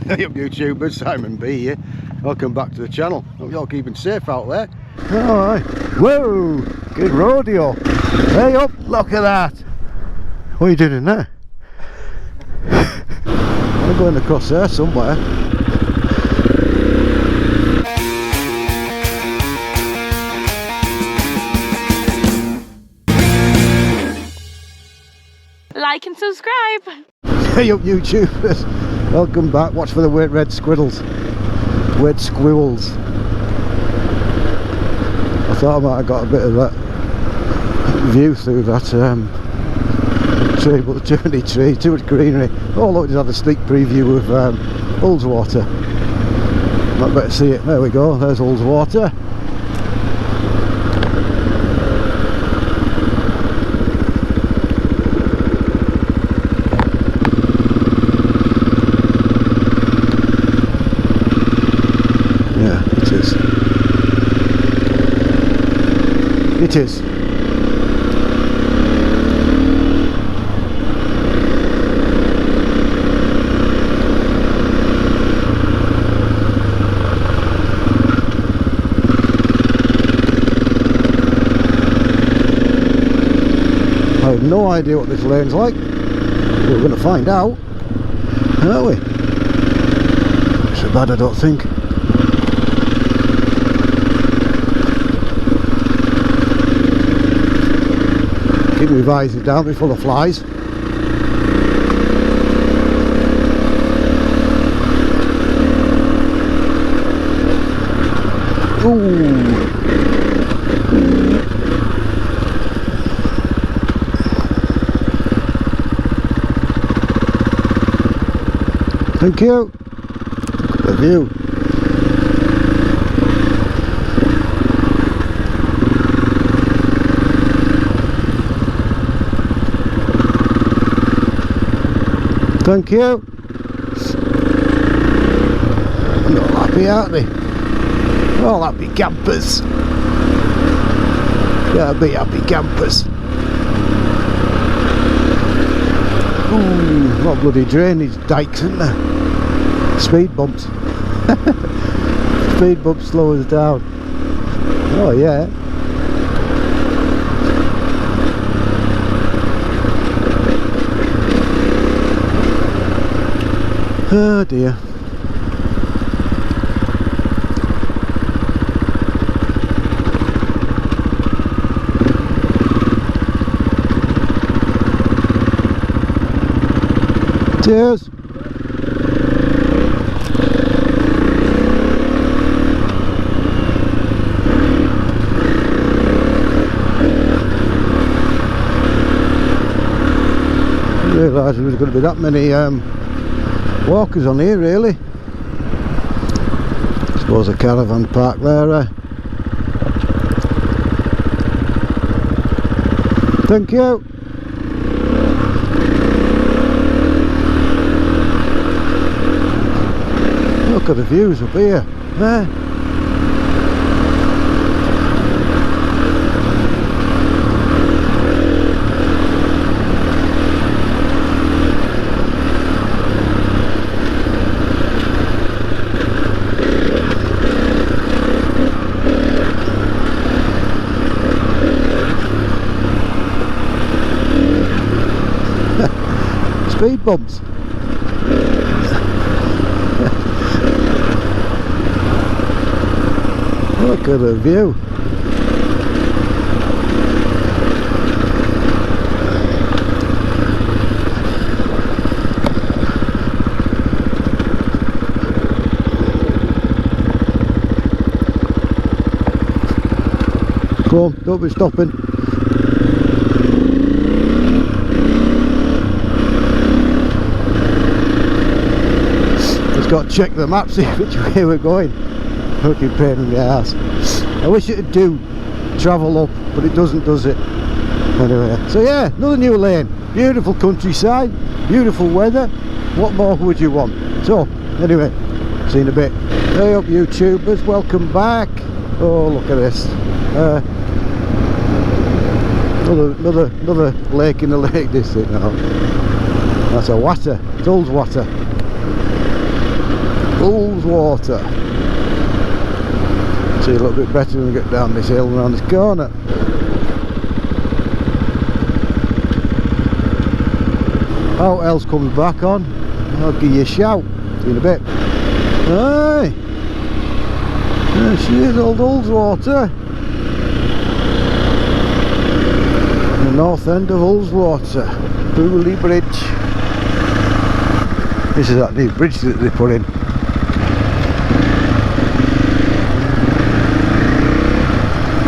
Hey up YouTubers, Simon B here. Welcome back to the channel. Hope you're all keeping safe out there. Alright. Whoa! Good rodeo. Hey up, look at that. What are you doing there? I'm going across there somewhere. Like and subscribe. Hey up YouTubers, welcome back. Watch for the weird red squirrels. Weird squirrels. I thought I might have got a bit of that view through that tree, but too many trees, too much greenery. Oh look, just had a sneak preview of Ullswater. Might better see it. There we go, there's Ullswater. It is. I have no idea what this lane's like. We're going to find out, aren't we? So bad, I don't think. Keep my visor down, be full of flies. Ooh. Thank you. Look at the view. Thank you. They're all happy, aren't they? All happy campers. Gotta be happy campers. Ooh, what bloody drainage dikes, isn't there? Speed bumps. Speed bumps slow us down. Oh yeah. Oh dear. Cheers. I didn't realise there was going to be that many walkers on here, really. I suppose a caravan park there. Thank you. Look at the views up here. There. Speed bumps. Look at the view. Come on, don't be stopping. Got to check the map, see which way we're going. Fucking pain in the ass. I wish it would do travel up, but it doesn't, does it? Anyway, so yeah, another new lane. Beautiful countryside, beautiful weather. What more would you want? So, anyway, see you in a bit. Hey up YouTubers, welcome back. Oh, look at this. Another lake in the lake district now. That's a water, it's Ullswater. Ullswater. See a little bit better when we get down this hill and around this corner. How else comes back on? I'll give you a shout. See you in a bit. Aye. There she is, old Ullswater. The north end of Ullswater. Booley Bridge. This is that new bridge that they put in.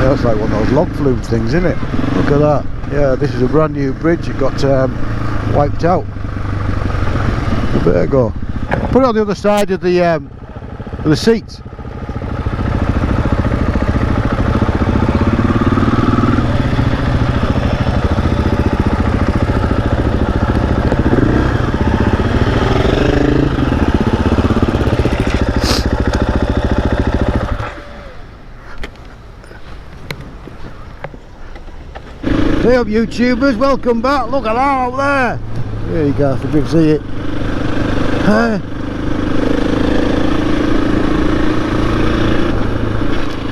Yeah, that's like one of those log flume things, isn't it? Look at that. Yeah, this is a brand new bridge. It got wiped out a bit ago. Put it on the other side of the seats. Hey up YouTubers, welcome back. Look at that up there. There you go, if you can see it.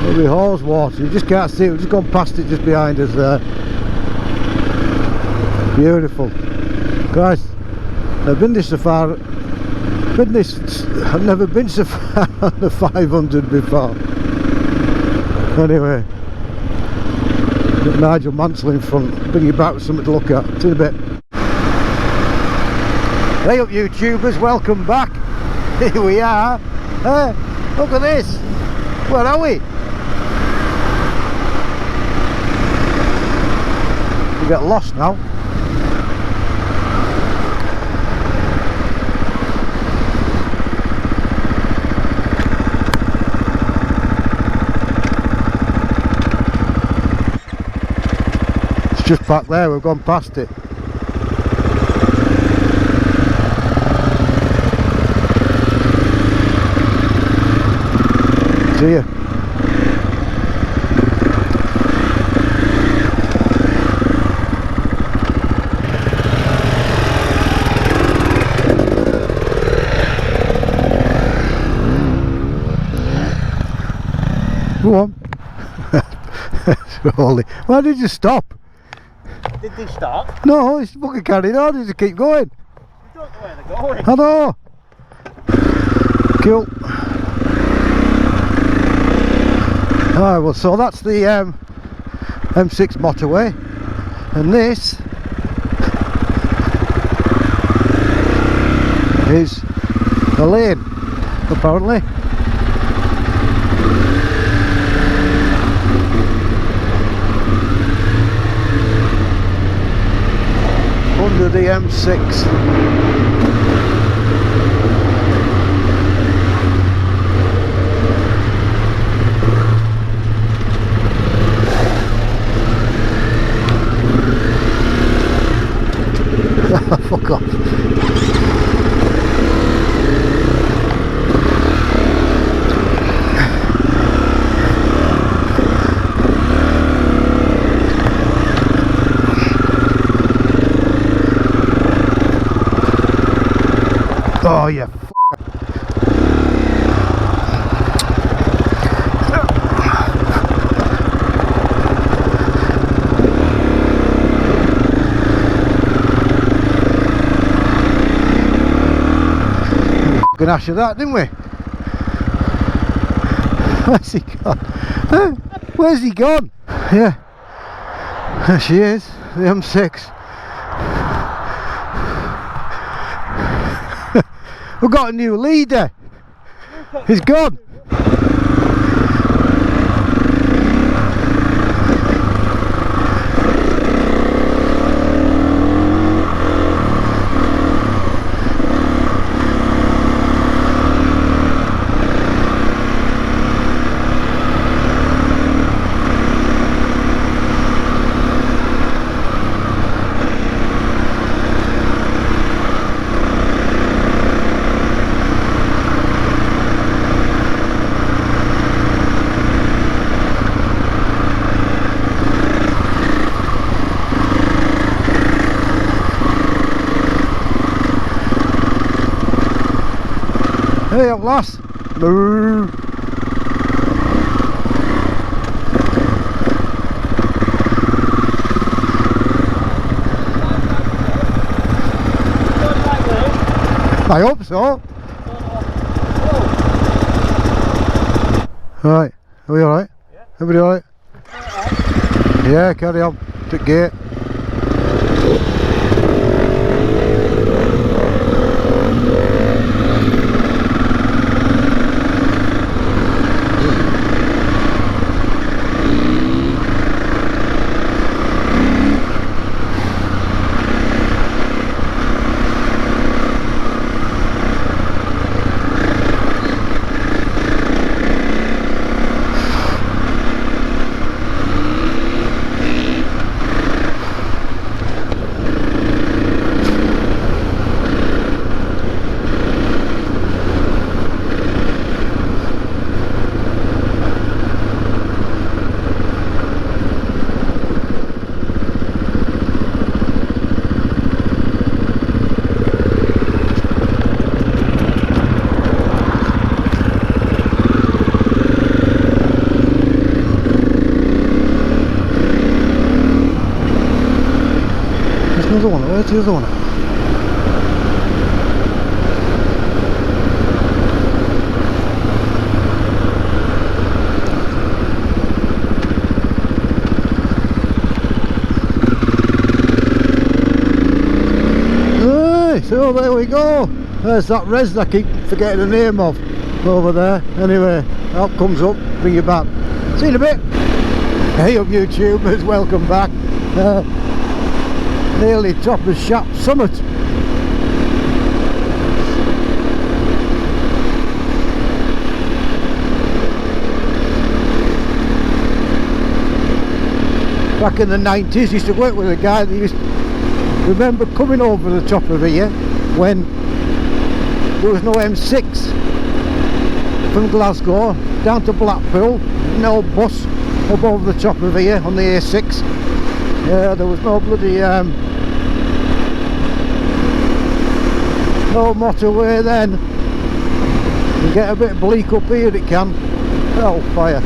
There'll be Ullswater, you just can't see it, we've just gone past it just behind us there. Beautiful. Guys, I've been this so far, I've never been so far on the 500 before. Anyway. Nigel Mansell in front, bring you back with something to look at. See you in a bit. Hey up YouTubers, welcome back. Here we are. Look at this. Where are we? We get lost now. Just back there, we've gone past it. See ya. Go on. Why did you stop? Did they stop? No, it's fucking carried on, just keep going. You don't know where they're going. I know. Cool. Alright, well, so that's the M6 motorway, and this is the lane, apparently. Under the M6. Fuck off. Oh yeah. Fucking ash of that, didn't we? Where's he gone? Huh? Where's he gone? Yeah. There she is, the M6. We've got a new leader. He's gone. Hey up lass. Moo. I hope so. Right, are we alright? Yeah. Everybody alright? Yeah, carry on. To gate. There's another one. Where's the other one? Hey, so there we go. There's that res I keep forgetting the name of over there. Anyway, up comes up, bring you back. See you in a bit. Hey up YouTubers, welcome back. Nearly top of Shap Summit. Back in the 90s, used to work with a guy that used to remember coming over the top of here when there was no M6 from Glasgow down to Blackpool, no bus above the top of here on the A6. Yeah, there was no bloody no motorway then. You get a bit bleak up here, it can. Oh, fire.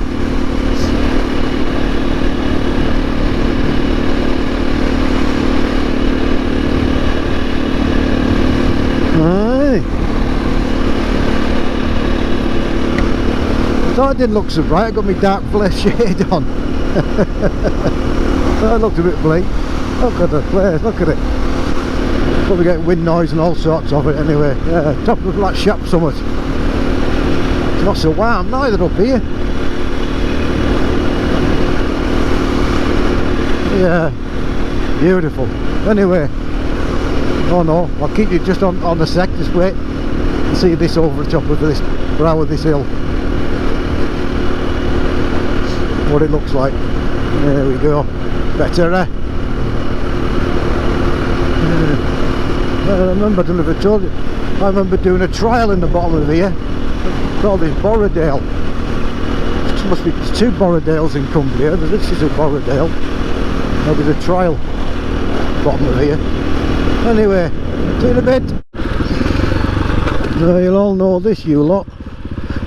Aye. I thought it didn't look so bright. I got my dark flesh shade on. That looked a bit bleak. Look at the place, look at it. Probably get wind noise and all sorts of it anyway. Yeah, top of that Shap Summit. It's not so warm neither up here. Yeah, beautiful. Anyway, oh no, I'll keep you just on the sec, just wait and see this over the top of this brow of this hill. What it looks like. There we go. Better, eh? I remember, I don't know if I told you, I remember doing a trial in the bottom of here called this Borrowdale. There must be 2 Borrowdales in Cumbria. This is a Borrowdale. There was a trial bottom of here. Anyway, see you in a bit. Now you'll all know this, you lot.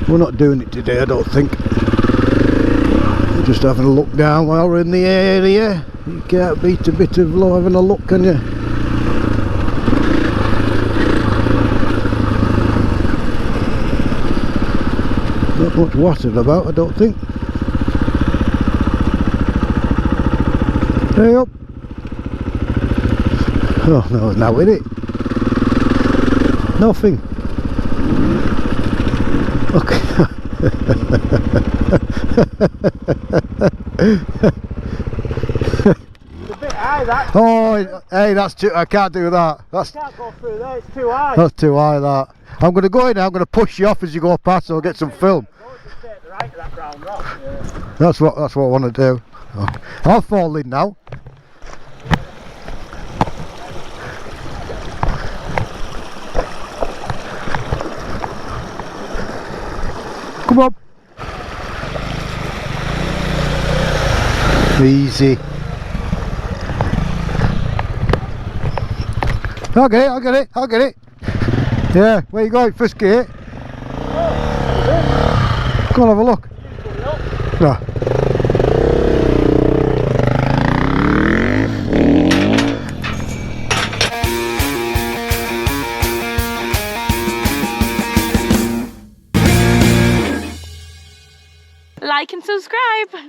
We're not doing it today, I don't think. We're just having a look down while we're in the area. You can't beat a bit of low having a look, can you? Not much water about, I don't think. Hey up. Oh no, now with it. Nothing. Okay. It's a bit high, that. Oh, hey, that's too. I can't do that. That's. You can't go through there. It's too high. That's too high. That. I'm going to go in now. I'm going to push you off as you go past, so I'll get some film. Just take the right of that round rock. Yeah. That's what I want to do. Oh, I'll fall in now. Come on. Easy. I'll get it. Yeah, where you going? First gate. Come on, have a look. No. Like and subscribe.